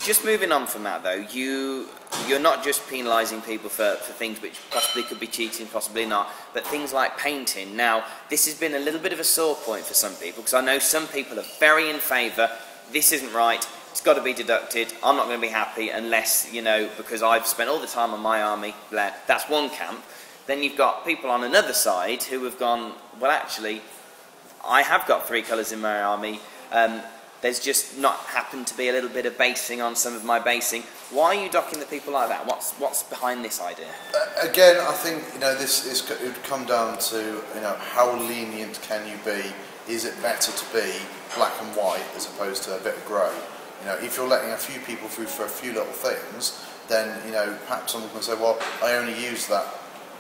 Just moving on from that though, you're not just penalising people for things which possibly could be cheating, possibly not, but things like painting. Now, this has been a little bit of a sore point for some people, because I know some people are very in favour, this isn't right, it's got to be deducted, I'm not going to be happy unless, you know, because I've spent all the time on my army, that's one camp. Then you've got people on another side who have gone, well actually, I have got 3 colours in my army, there's just not happened to be a little bit of basing on some of my basing. Why are you docking the people like that? What's behind this idea? Again, I think, you know, it would come down to, you know, how lenient can you be? Is it better to be black and white as opposed to a bit of grey? You know, if you're letting a few people through for a few little things, then, you know, perhaps someone can say, well, I only use that,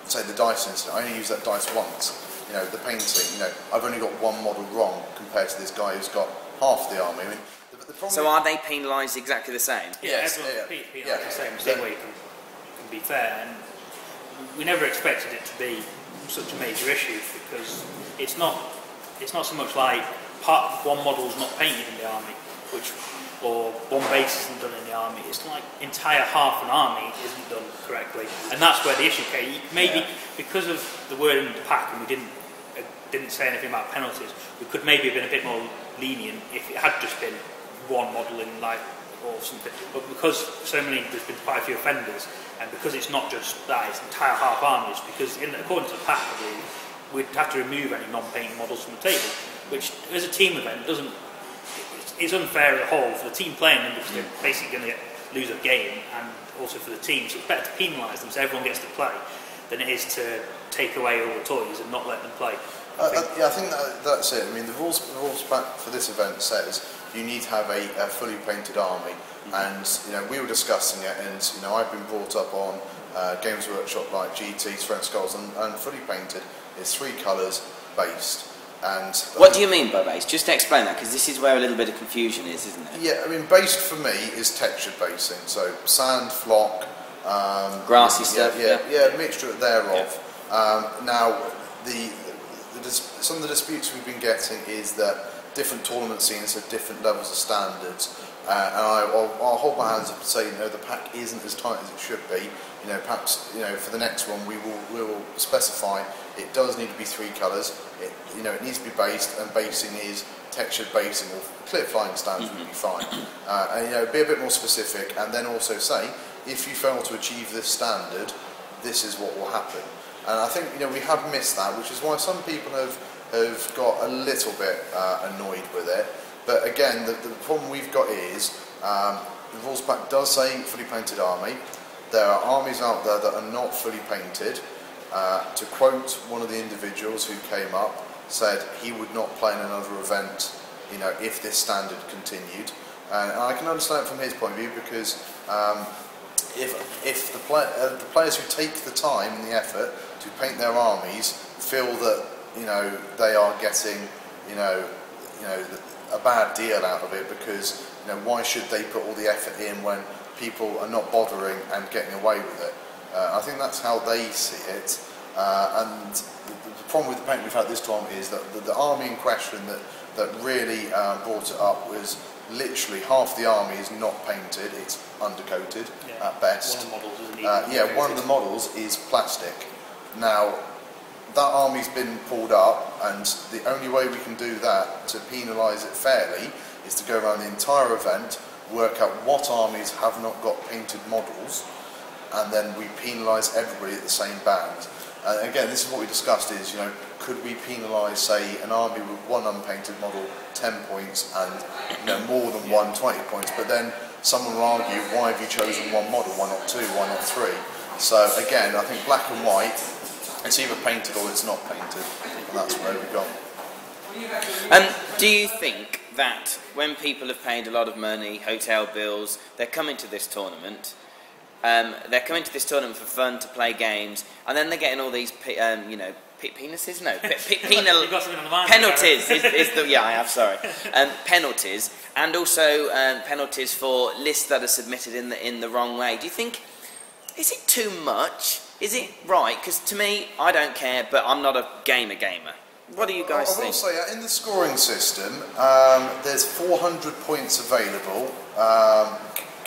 say the dice incident, I only use that dice once. You know, the painting, you know, I've only got one model wrong compared to this guy who's got half the army. I mean, the problem so are they penalised exactly the same? Yes, everyone's penalised the same way can be fair, and we never expected it to be such a major issue, because it's not so much like one model's not painted in the army, or one base isn't done in the army. It's like entire half an army isn't done correctly, and that's where the issue came. Maybe because of the word in the pack, and we didn't say anything about penalties, we could maybe have been a bit more lenient if it had just been one model in or something. But because there's been quite a few offenders, and because it's not just that, it's entire half armies. Because according to the pack, I believe, we'd have to remove any non-painted models from the table, which as a team event it's unfair as a whole for the team playing them, because they're basically going to lose a game, and also for the team. So it's better to penalise them so everyone gets to play than it is to take away all the toys and not let them play. I think that's it. I mean, the rules back for this event says you need to have a fully painted army, and you know, we were discussing it, and you know, I've been brought up on Games Workshop like GTs, French Skulls, and fully painted is 3 colours based. And what do you mean by based? Just to explain that, because this is where a little bit of confusion is, isn't it? Yeah, I mean, based for me is textured basing, so sand, flock, grassy stuff. Yeah, mixture thereof. Yeah. Now, some of the disputes we've been getting is that different tournament scenes have different levels of standards, and I'll hold my hands up and say, you know, the pack isn't as tight as it should be. You know, perhaps, you know, for the next one we will specify it does need to be 3 colours. You know, it needs to be based, and basing is textured basing, or clear flying standards would be fine. And you know, be a bit more specific, and then also say, if you fail to achieve this standard, this is what will happen. And I think, you know, we have missed that, which is why some people have got a little bit annoyed with it. But again, the problem we've got is the rules pack does say fully painted army. There are armies out there that are not fully painted. To quote one of the individuals who came up, said he would not play in another event, you know, if this standard continued. And I can understand it from his point of view, because if the players who take the time and the effort to paint their armies feel that, you know, they are getting, you know a bad deal out of it, because, you know, why should they put all the effort in when people are not bothering and getting away with it? I think that's how they see it. And the problem with the paint we've had this time is that the army in question that really brought it up was literally half the army is not painted, it's undercoated at best. One of the models is plastic. Now, that army's been pulled up, and the only way we can do that to penalise it fairly is to go around the entire event, work out what armies have not got painted models, and then we penalise everybody at the same band. And again, this is what we discussed, is, you know, could we penalise, say, an army with one unpainted model 10 points, and, you know, more than one 20 points, but then someone will argue, why have you chosen one model, why not 2, why not 3? So again, I think black and white, it's either painted or it's not painted, and that's where we go. Do you think that when people have paid a lot of money, hotel bills, they're coming to this tournament, for fun, to play games, and then they're getting all these, penises? No, penalties. I have, sorry. Penalties, and also penalties for lists that are submitted in the wrong way. Do you think, is it too much? Is it right? Because to me, I don't care, but I'm not a gamer. What do you guys think? I will say, in the scoring system, there's 400 points available.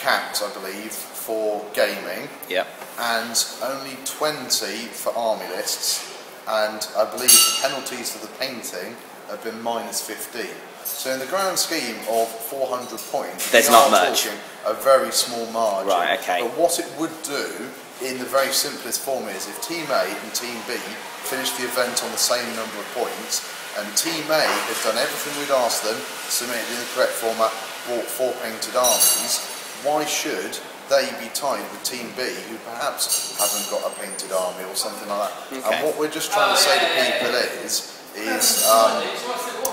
caps, I believe, for gaming. Yep. And only 20 for army lists, and I believe the penalties for the painting have been -15. So in the grand scheme of 400 points, there's not much. Talking a very small margin. Right, okay. But what it would do, in the very simplest form, is if Team A and Team B finished the event on the same number of points, and Team A had done everything we'd asked them, submitted in the correct format, bought 4 painted armies, why should they be tied with Team B, who perhaps hasn't got a painted army or something like that? Okay. And what we're just trying to say to people is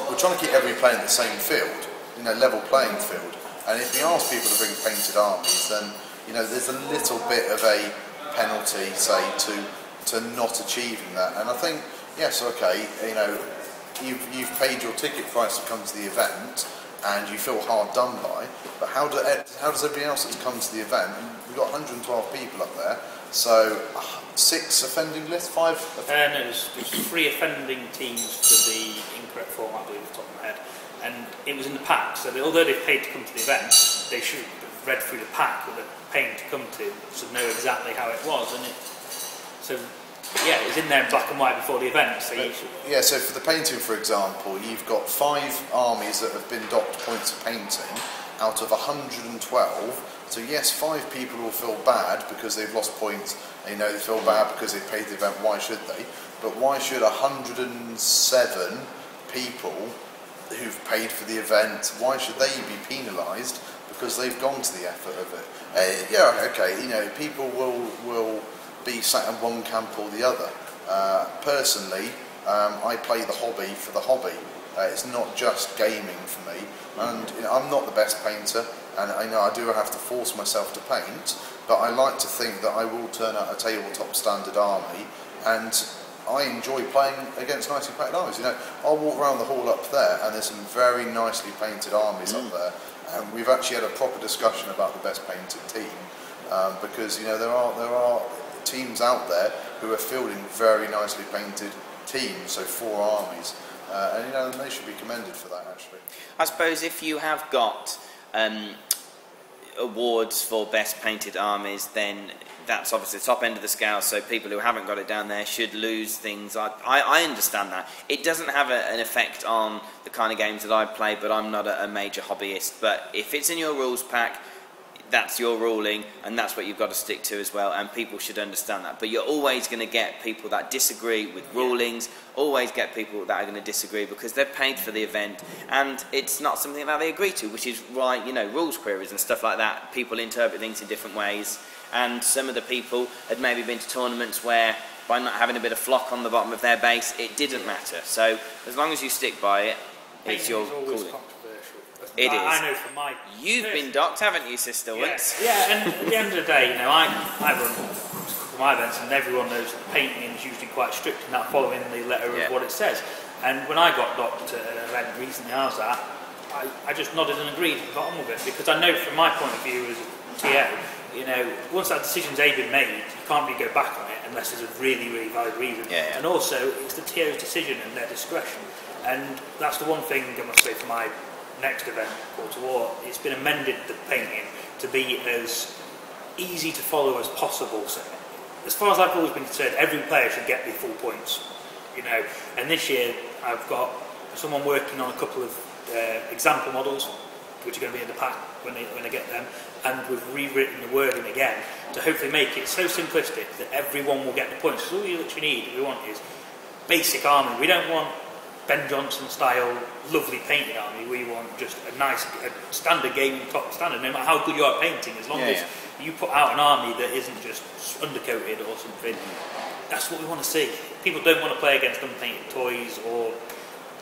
we're trying to keep every player in the same field, level playing field. And if we ask people to bring painted armies, then there's a little bit of a penalty, say, to not achieving that. And I think, yes, okay, you've paid your ticket price to come to the event, and you feel hard done by, but how does everybody else that's come to the event? And we've got 112 people up there, so 6 offending lists, 5? No, there's 3 offending teams for the incorrect format, I believe, off the top of my head, and it was in the pack. So although they've paid to come to the event, they should have read through the pack that they're paying to come to, to know exactly how it was, and it was in there in black and white before the event. So yeah, so for the painting, for example, you've got 5 armies that have been docked points of painting out of 112. So yes, 5 people will feel bad because they've lost points. They feel bad because they paid the event. Why should they? But why should 107 people who've paid for the event, why should they be penalised because they've gone to the effort of it? People will be sat in one camp or the other. Personally, I play the hobby for the hobby. It's not just gaming for me, and I'm not the best painter, and I know I do have to force myself to paint, but I like to think that I will turn out a tabletop standard army, and I enjoy playing against nicely painted armies. I'll walk around the hall up there, and there's some very nicely painted armies up there, and we've actually had a proper discussion about the best painted team, because there are teams out there who are fielding very nicely painted teams, so 4 armies, and they should be commended for that, actually. I suppose if you have got awards for best painted armies, then that's obviously the top end of the scale, so people who haven't got it down there should lose things. I understand that. It doesn't have an effect on the kind of games that I play, but I'm not a major hobbyist. But if it's in your rules pack, that's your ruling, and that's what you've got to stick to as well, and people should understand that. But you're always going to get people that disagree with rulings, always get people that are going to disagree because they've paid for the event, and it's not something that they agree to, which is why, rules queries and stuff like that, people interpret things in different ways, and some of the people had maybe been to tournaments where, by not having a bit of flock on the bottom of their base, it didn't matter. So, as long as you stick by it, it's your calling. It is. I know from my... You've been docked, haven't you, sister? Once? Yeah, and at the end of the day, I run my events, and everyone knows that painting is usually quite strict in that following the letter of what it says. And when I got docked at an event recently I was at, I just nodded and agreed and got on with it, because I know from my point of view as a TO, once that decision's been made, you can't really go back on it unless there's a really, really valid reason. Yeah. And also, it's the TO's decision and their discretion. And that's the one thing I must say for my next event, Call to War, it's been amended, the painting, to be as easy to follow as possible. So, as far as I've always been concerned, every player should get the full points, and this year I've got someone working on a couple of example models which are going to be in the pack when I get them, and we've rewritten the wording again to hopefully make it so simplistic that everyone will get the points. So all you literally need, we want is basic army. We don't want Ben Johnson style lovely painted army. We want just a nice standard gaming top standard, no matter how good you are at painting, as long as you put out an army that isn't just undercoated or something. That's what we want to see. People don't want to play against unpainted toys or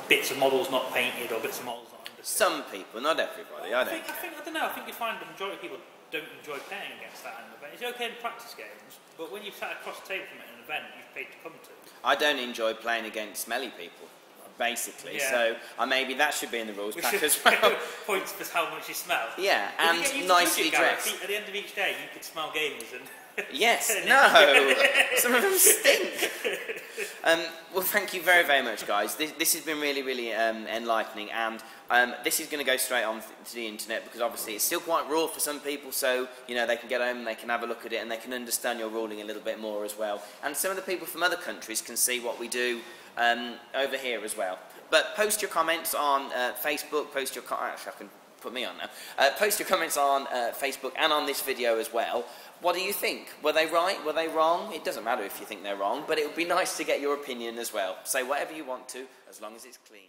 bits of models not painted or bits of models not undercoated. Some people, not everybody. I don't know. I think you find the majority of people don't enjoy playing against that in an event. It's okay in practice games, but when you've sat across the table from it in an event you've paid to come to. I don't enjoy playing against smelly people, basically. So maybe that should be in the rules pack as well. Points for how much you smell. Yeah, and nicely dressed. At the end of each day, you could smell gamers and. Yes, no, some of them stink. Well, thank you very, very much, guys. This has been really, really enlightening, and this is going to go straight on to the internet because obviously it's still quite raw for some people, so they can get home and they can have a look at it and they can understand your ruling a little bit more as well. And some of the people from other countries can see what we do over here as well. But post your comments on Facebook, actually I can put me on now. Post your comments on Facebook and on this video as well. What do you think? Were they right? Were they wrong? It doesn't matter if you think they're wrong, but it would be nice to get your opinion as well. Say whatever you want to, as long as it's clean.